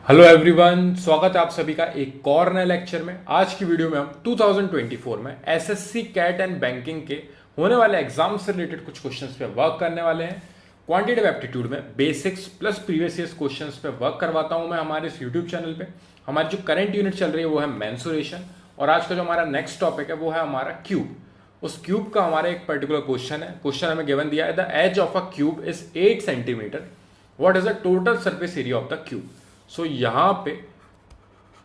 Hello everyone, स्वागत है आप सभी का एक और नए लेक्चर में। आज की वीडियो में हम 2024 में एसएससी कैट एंड बैंकिंग के होने वाले एग्जाम से रिलेटेड कुछ क्वेश्चंस पे वर्क करने वाले हैं। क्वांटिटेटिव एप्टीट्यूड में basics plus previous years questions पे वर्क करवाता हूं मैं हमारे इस यूट्यूब चैनल पे। हमारी जो करंट यूनिट चल रही है वो है मेंसुरेशन, और आज का जो हमारा नेक्स्ट टॉपिक है वो है हमारा क्यूब। उस क्यूब का हमारा एक पर्टिकुलर क्वेश्चन है। क्वेश्चन हमें गिवन दिया है, the edge of a cube is 8 centimetre, what is the total surface area of the cube. So यहां पे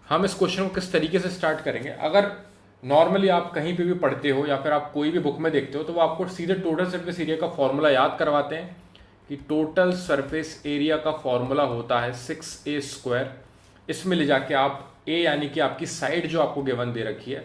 हम इस क्वेश्चन को किस तरीके से स्टार्ट करेंगे। अगर नॉर्मली आप कहीं पे भी पढ़ते हो या फिर आप कोई भी बुक में देखते हो तो वो आपको सीधे टोटल सरफेस एरिया का फॉर्मूला याद करवाते हैं कि टोटल सरफेस एरिया का फॉर्मूला होता है 6a²। इसमें ले जाके आप ए यानी कि आपकी साइड जो आपको गिवन दे रखी है,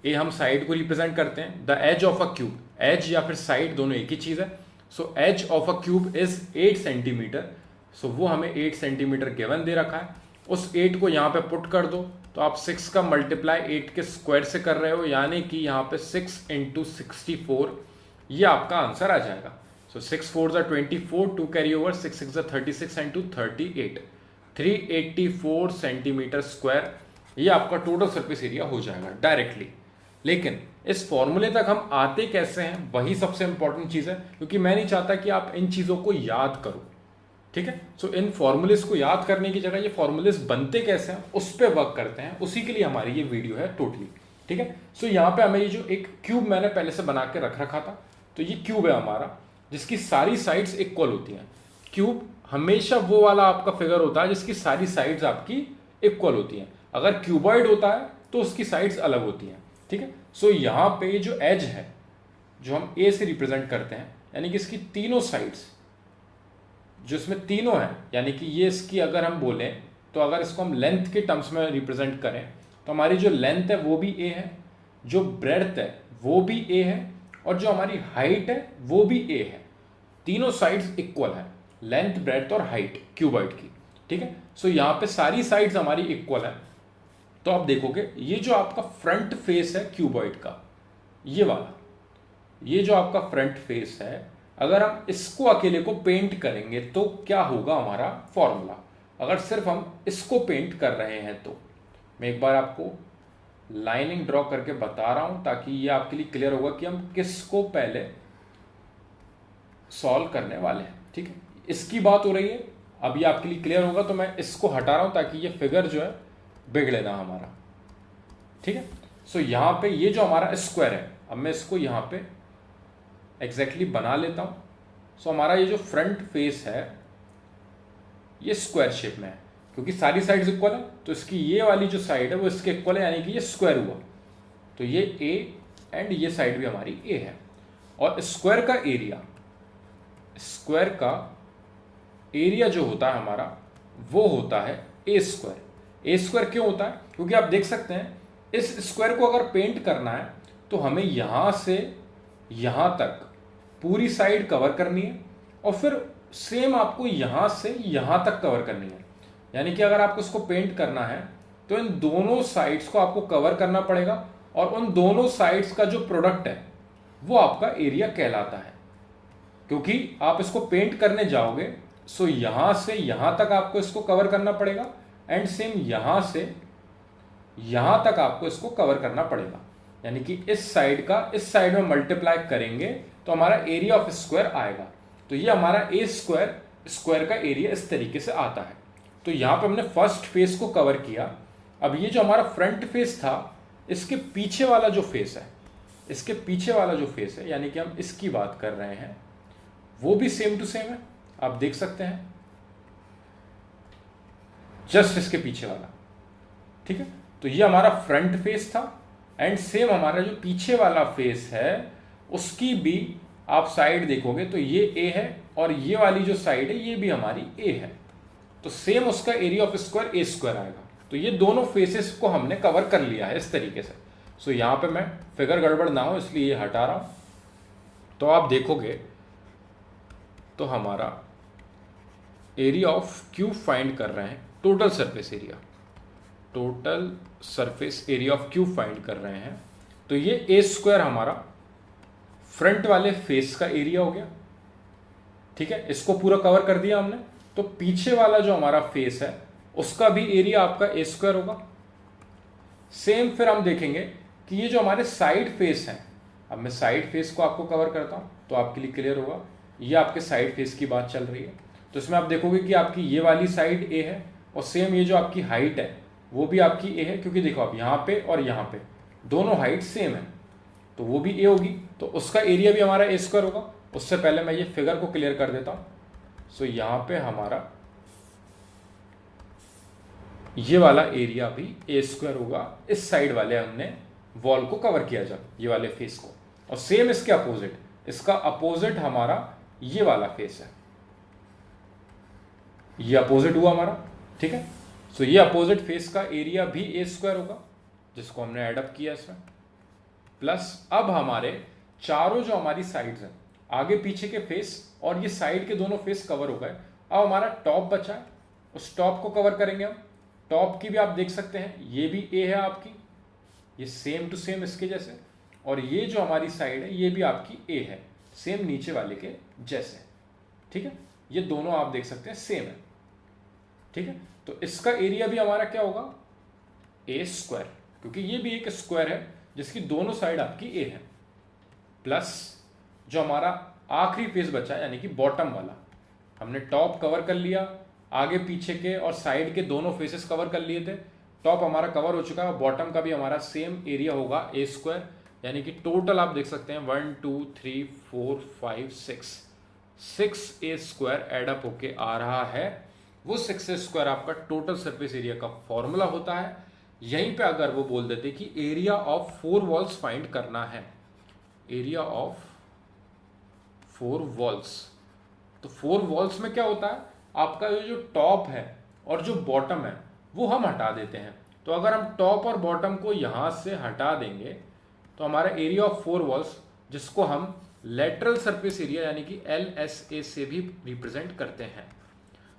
ए हम साइड को रिप्रेजेंट करते हैं। The edge of a cube, edge या फिर साइड दोनों एक ही चीज है। So edge of a cube is 8 centimetre. So वो हमें 8 सेंटीमीटर गिवन दे रखा है। उस 8 को यहाँ पे पुट कर दो तो आप 6 का मल्टीप्लाई 8 के स्क्वायर से कर रहे हो, यानी कि यहाँ पे 6 × 64, ये आपका आंसर आ जाएगा। सो 6 4 24, 2 carry over, 6 6 36 and 2 38, 384 centimetre square, ये आपका टोटल सरफेस एरिया हो जाएगा डायरेक्टली। लेकिन इस फॉर्मूले तक हम आते कैसे हैं, वही सबसे इंपॉर्टेंट चीज है, क्योंकि मैं नहीं चाहता कि आप इन चीजों को याद करो। ठीक है, सो इन फॉर्मूलेस को याद करने की जगह ये फॉर्मूलेस बनते कैसे हैं उस पर वर्क करते हैं, उसी के लिए हमारी ये वीडियो है टोटली। ठीक है, सो यहाँ पे हमें ये जो एक क्यूब मैंने पहले से बना के रख रखा था, तो ये क्यूब है हमारा जिसकी सारी साइड्स इक्वल होती हैं। क्यूब हमेशा वो वाला आपका फिगर होता है जिसकी सारी साइड्स आपकी इक्वल होती हैं। अगर क्यूबॉइड होता है तो उसकी साइड्स अलग होती हैं। ठीक है, सो यहाँ पे ये जो एज है जो हम ए से रिप्रेजेंट करते हैं, यानी कि इसकी तीनों साइड्स जो इसमें तीनों है, यानी कि ये इसकी अगर हम बोलें तो अगर इसको हम लेंथ के टर्म्स में रिप्रेजेंट करें तो हमारी जो लेंथ है वो भी ए है, जो ब्रेड्थ है वो भी ए है, और जो हमारी हाइट है वो भी ए है। तीनों साइड्स इक्वल है, लेंथ ब्रेड्थ और हाइट क्यूबॉइड की। ठीक है, सो यहाँ पे सारी साइड्स हमारी इक्वल है। तो आप देखोगे ये जो आपका फ्रंट फेस है क्यूबॉइड का, ये वाला, ये जो आपका फ्रंट फेस है, अगर हम इसको अकेले को पेंट करेंगे तो क्या होगा हमारा फॉर्मूला। अगर सिर्फ हम इसको पेंट कर रहे हैं तो मैं एक बार आपको लाइनिंग ड्रॉ करके बता रहा हूं ताकि ये आपके लिए क्लियर होगा कि हम किसको पहले सॉल्व करने वाले हैं। ठीक है, इसकी बात हो रही है, अब ये आपके लिए क्लियर होगा, तो मैं इसको हटा रहा हूं ताकि ये फिगर जो है बिगड़े ना हमारा। ठीक है, सो यहां पे ये जो हमारा स्क्वायर है, अब मैं इसको यहां पे एग्जैक्टली बना लेता हूं। सो हमारा ये जो फ्रंट फेस है ये स्क्वायर शेप में है, क्योंकि सारी साइड्स इक्वल है तो इसकी ये वाली जो साइड है वो इसके इक्वल है, यानी कि ये स्क्वायर हुआ। तो ये ए एंड ये साइड भी हमारी ए है। और स्क्वायर का एरिया, स्क्वायर का एरिया जो होता है हमारा वो होता है ए स्क्वायर। ए स्क्वायर क्यों होता है, क्योंकि आप देख सकते हैं इस स्क्वायर को अगर पेंट करना है तो हमें यहां से यहां तक पूरी साइड कवर करनी है, और फिर सेम आपको यहां से यहां तक कवर करनी है। यानी कि अगर आपको इसको पेंट करना है तो इन दोनों साइड्स को आपको कवर करना पड़ेगा, और उन दोनों साइड्स का जो प्रोडक्ट है वो आपका एरिया कहलाता है। क्योंकि आप इसको पेंट करने जाओगे सो यहां से यहां तक आपको इसको कवर करना पड़ेगा, एंड सेम यहां से यहां तक आपको इसको कवर करना पड़ेगा। यानी कि इस साइड का इस साइड में मल्टीप्लाई करेंगे तो हमारा एरिया ऑफ स्क्वायर आएगा। तो ये हमारा ए स्क्वायर, स्क्वायर का एरिया इस तरीके से आता है। तो यहां पे हमने फर्स्ट फेस को कवर किया। अब ये जो हमारा फ्रंट फेस था, इसके पीछे वाला जो फेस है, इसके पीछे वाला जो फेस है, यानी कि हम इसकी बात कर रहे हैं, वो भी सेम टू सेम है। आप देख सकते हैं जस्ट इसके पीछे वाला। ठीक है, तो ये हमारा फ्रंट फेस था, एंड सेम हमारा जो पीछे वाला फेस है उसकी भी आप साइड देखोगे तो ये ए है, और ये वाली जो साइड है ये भी हमारी ए है। तो सेम उसका area of square A square आएगा। तो ये दोनों फेसेस को हमने कवर कर लिया है इस तरीके से। सो यहां पे मैं फिगर गड़बड़ ना हो इसलिए ये हटा रहा हूं। तो आप देखोगे तो हमारा एरिया ऑफ क्यूब फाइंड कर रहे हैं, total surface area, total surface area of cube find कर रहे हैं। तो ये ए स्क्वायर हमारा फ्रंट वाले फेस का एरिया हो गया। ठीक है, इसको पूरा कवर कर दिया हमने। तो पीछे वाला जो हमारा फेस है उसका भी एरिया आपका ए स्क्वायर होगा। सेम फिर हम देखेंगे कि ये जो हमारे साइड फेस हैं, अब मैं साइड फेस को आपको कवर करता हूं तो आपके लिए क्लियर होगा। ये आपके साइड फेस की बात चल रही है, तो इसमें आप देखोगे कि आपकी ये वाली साइड ए है और सेम ये जो आपकी हाइट है वो भी आपकी ए है, क्योंकि देखो आप यहाँ पे और यहाँ पे दोनों हाइट सेम है, तो वो भी ए होगी, तो उसका एरिया भी हमारा ए स्क्वायर होगा। उससे पहले मैं ये फिगर को क्लियर कर देता हूं। सो यहाँ पे हमारा ये वाला एरिया भी ए स्क्वायर होगा, इस साइड वाले हमने वॉल को कवर किया जब, ये वाले फेस को। और सेम इसके अपोजिट, इसका अपोजिट हमारा ये वाला फेस है, ये अपोजिट हुआ हमारा, ठीक है। सो ये अपोजिट फेस का एरिया भी ए स्क्वायर होगा, जिसको हमने एडअप किया इसमें। प्लस अब हमारे चारों जो हमारी साइड्स हैं, आगे पीछे के फेस और ये साइड के दोनों फेस कवर हो गए। अब हमारा टॉप बचा है, उस टॉप को कवर करेंगे हम। टॉप की भी आप देख सकते हैं, ये भी ए है आपकी, ये सेम टू सेम इसके जैसे, और ये जो हमारी साइड है ये भी आपकी ए है, सेम नीचे वाले के जैसे, ठीक है। ये दोनों आप देख सकते हैं सेम है, ठीक है। तो इसका एरिया भी हमारा क्या होगा, ए स्क्वायर, क्योंकि ये भी एक स्क्वायर है जिसकी दोनों साइड आपकी ए है। प्लस जो हमारा आखिरी फेस बचा है, यानी कि बॉटम वाला, हमने टॉप कवर कर लिया, आगे पीछे के और साइड के दोनों फेसेस कवर कर लिए थे। टॉप हमारा कवर हो चुका है, बॉटम का भी हमारा सेम एरिया होगा ए स्क्वायर, यानी कि टोटल आप देख सकते हैं 1 2 3 4 5 6 ए स्क्वायर एडअप होके आ रहा है। वो 6 ए स्क्वायर आपका टोटल सरफेस एरिया का फॉर्मूला होता है। यहीं पे अगर वो बोल देते कि एरिया ऑफ 4 वॉल्स फाइंड करना है, एरिया ऑफ 4 वॉल्स, तो 4 वॉल्स में क्या होता है, आपका जो टॉप है और जो बॉटम है वो हम हटा देते हैं। तो अगर हम टॉप और बॉटम को यहां से हटा देंगे तो हमारा एरिया ऑफ 4 वॉल्स, जिसको हम लेटरल सरफेस एरिया यानी कि LSA से भी रिप्रेजेंट करते हैं,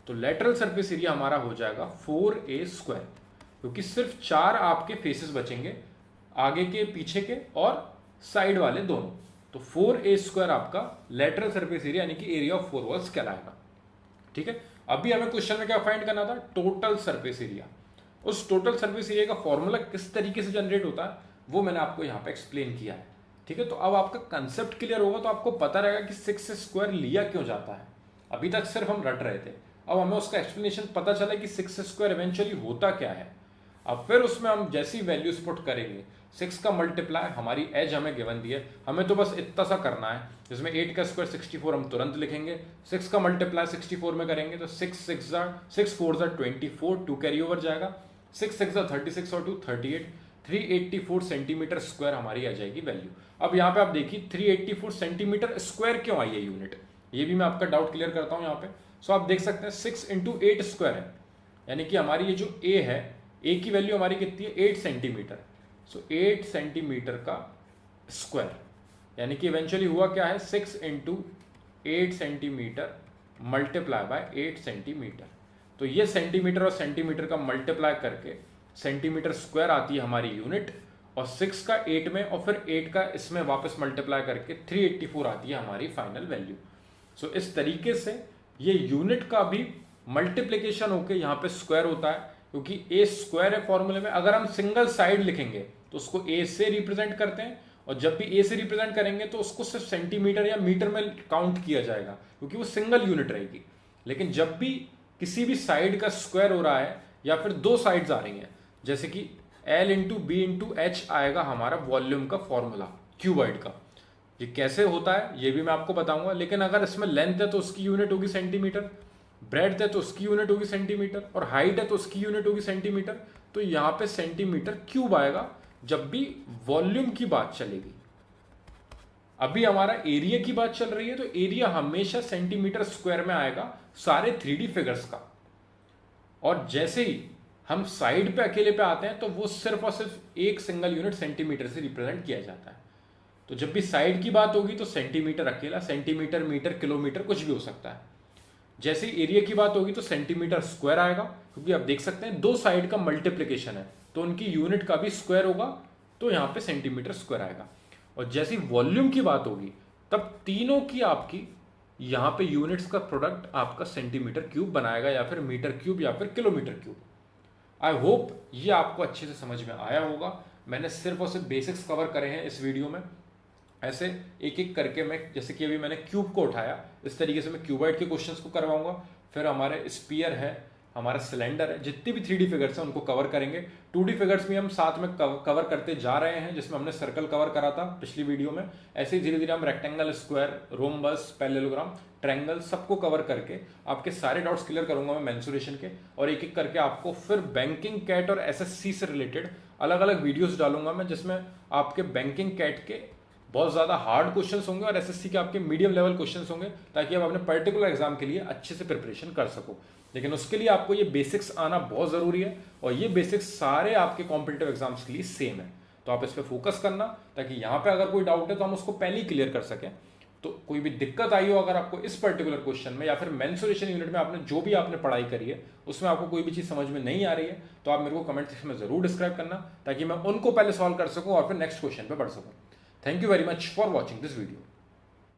तो लेटरल सरफेस एरिया हमारा हो जाएगा 4A स्क्वायर, क्योंकि सिर्फ 4 आपके फेसेस बचेंगे, आगे के पीछे के और साइड वाले दोनों। तो 4A स्क्वायर आपका लेटरल सरफेस एरिया यानी कि एरिया ऑफ 4 वॉल्स कहलाएगा, ठीक है। अभी हमें क्वेश्चन में क्या फाइंड करना था, टोटल सरफेस एरिया। उस टोटल सरफेस एरिया का फॉर्मूला किस तरीके से जनरेट होता है वो मैंने आपको यहाँ पे एक्सप्लेन किया है, ठीक है। तो अब आपका कंसेप्ट क्लियर होगा, तो आपको पता रहेगा कि 6 स्क्वायर लिया क्यों जाता है। अभी तक सिर्फ हम रट रहे थे, अब हमें उसका एक्सप्लेनेशन पता चला कि 6 स्क्वायर इवेंचुअली होता क्या है। अब फिर उसमें हम जैसी वैल्यूज पुट करेंगे, 6 का मल्टीप्लाई, हमारी एज हमें गिवन दी है, हमें तो बस इतना सा करना है, जिसमें 8 का स्क्वायर 64 हम तुरंत लिखेंगे, 6 का मल्टीप्लाई 64 में करेंगे तो 6 4 24, 2 कैरी ओवर जाएगा, 6 6 36 और 2 38, 384 सेंटीमीटर स्क्वायर हमारी आ जाएगी वैल्यू। अब यहाँ पे आप देखिए 384 सेंटीमीटर स्क्वायर क्यों आई है यूनिट, ये भी मैं आपका डाउट क्लियर करता हूँ यहाँ पे। सो आप देख सकते हैं 6 × 8 स्क्वायर है, यानी कि हमारी ये जो ए है, ए की वैल्यू हमारी कितनी है 8 सेंटीमीटर। सो 8 सेंटीमीटर का स्क्वायर, यानी कि इवेंचुअली हुआ क्या है 6 × 8 सेंटीमीटर मल्टीप्लाई बाय 8 सेंटीमीटर। तो ये सेंटीमीटर और सेंटीमीटर का मल्टीप्लाई करके सेंटीमीटर स्क्वायर आती है हमारी यूनिट, और 6 का 8 में और फिर 8 का इसमें वापस मल्टीप्लाई करके 384 आती है हमारी फाइनल वैल्यू। सो इस तरीके से ये यूनिट का भी मल्टीप्लीकेशन होकर यहाँ पे स्क्वायर होता है, क्योंकि ए स्क्वायर है फॉर्मूले में। अगर हम सिंगल साइड लिखेंगे तो उसको ए से रिप्रेजेंट करते हैं, और जब भी ए से रिप्रेजेंट करेंगे तो उसको सिर्फ सेंटीमीटर या मीटर में काउंट किया जाएगा, क्योंकि वो सिंगल यूनिट रहेगी। लेकिन जब भी किसी भी साइड का स्क्वायर हो रहा है या फिर 2 साइड्स आ रही हैं, जैसे कि L × B × H आएगा हमारा वॉल्यूम का फॉर्मूला क्यूबॉइड का। ये कैसे होता है ये भी मैं आपको बताऊंगा, लेकिन अगर इसमें लेंथ है तो उसकी यूनिट होगी सेंटीमीटर, ब्रेड्थ है तो उसकी यूनिट होगी सेंटीमीटर, और हाइट है तो उसकी यूनिट होगी सेंटीमीटर। तो यहाँ पे सेंटीमीटर क्यूब आएगा जब भी वॉल्यूम की बात चलेगी। अभी हमारा एरिया की बात चल रही है, तो एरिया हमेशा सेंटीमीटर स्क्वायर में आएगा सारे 3D फिगर्स का। और जैसे ही हम साइड पे अकेले पे आते हैं तो वो सिर्फ और सिर्फ एक सिंगल यूनिट सेंटीमीटर से रिप्रेजेंट किया जाता है। तो जब भी साइड की बात होगी तो सेंटीमीटर अकेला, सेंटीमीटर, मीटर, किलोमीटर कुछ भी हो सकता है। जैसे ही एरिया की बात होगी तो सेंटीमीटर स्क्वायर आएगा, क्योंकि आप देख सकते हैं 2 साइड का मल्टीप्लीकेशन है तो उनकी यूनिट का भी स्क्वायर होगा, तो यहाँ पे सेंटीमीटर स्क्वायर आएगा। और जैसे ही वॉल्यूम की बात होगी तब तीनों की आपकी यहाँ पे यूनिट्स का प्रोडक्ट आपका सेंटीमीटर क्यूब बनाएगा, या फिर मीटर क्यूब या फिर किलोमीटर क्यूब। आई होप ये आपको अच्छे से समझ में आया होगा। मैंने सिर्फ और सिर्फ बेसिक्स कवर करे हैं इस वीडियो में। ऐसे एक एक करके मैं, जैसे कि अभी मैंने क्यूब को उठाया, इस तरीके से मैं क्यूबॉइड के क्वेश्चंस को करवाऊंगा। फिर हमारे स्पीयर है, हमारा सिलेंडर है, जितनी भी 3D फिगर्स हैं उनको कवर करेंगे। 2D फिगर्स भी हम साथ में कवर करते जा रहे हैं, जिसमें हमने सर्कल कवर करा था पिछली वीडियो में। ऐसे ही धीरे धीरे हम rectangle, square, rhombus, parallelogram, triangle सबको कवर करके आपके सारे डाउट्स क्लियर करूंगा मैं मेंसुरेशन के। और एक एक करके आपको फिर बैंकिंग कैट और एसएससी से रिलेटेड अलग अलग वीडियोस डालूंगा मैं, जिसमें आपके बैंकिंग कैट के बहुत ज़्यादा हार्ड क्वेश्चंस होंगे और एसएससी के आपके मीडियम लेवल क्वेश्चंस होंगे, ताकि आप अपने पर्टिकुलर एग्जाम के लिए अच्छे से प्रिपरेशन कर सको। लेकिन उसके लिए आपको ये बेसिक्स आना बहुत ज़रूरी है, और ये बेसिक्स सारे आपके कॉम्पिटिटिव एग्जाम्स के लिए सेम है। तो आप इस पर फोकस करना, ताकि यहाँ पे अगर कोई डाउट है तो हम उसको पहले ही क्लियर कर सकें। तो कोई भी दिक्कत आई हो अगर आपको इस पर्टिकुलर क्वेश्चन में, या फिर मेंसुरेशन यूनिट में आपने जो भी आपने पढ़ाई करी है उसमें आपको कोई भी चीज़ समझ में नहीं आ रही है, तो आप मेरे को कमेंट सेक्शन में जरूर डिस्क्राइब करना, ताकि मैं उनको पहले सॉल्व कर सकूँ और फिर नेक्स्ट क्वेश्चन पे बढ़ सकूँ। Thank you very much for watching this video.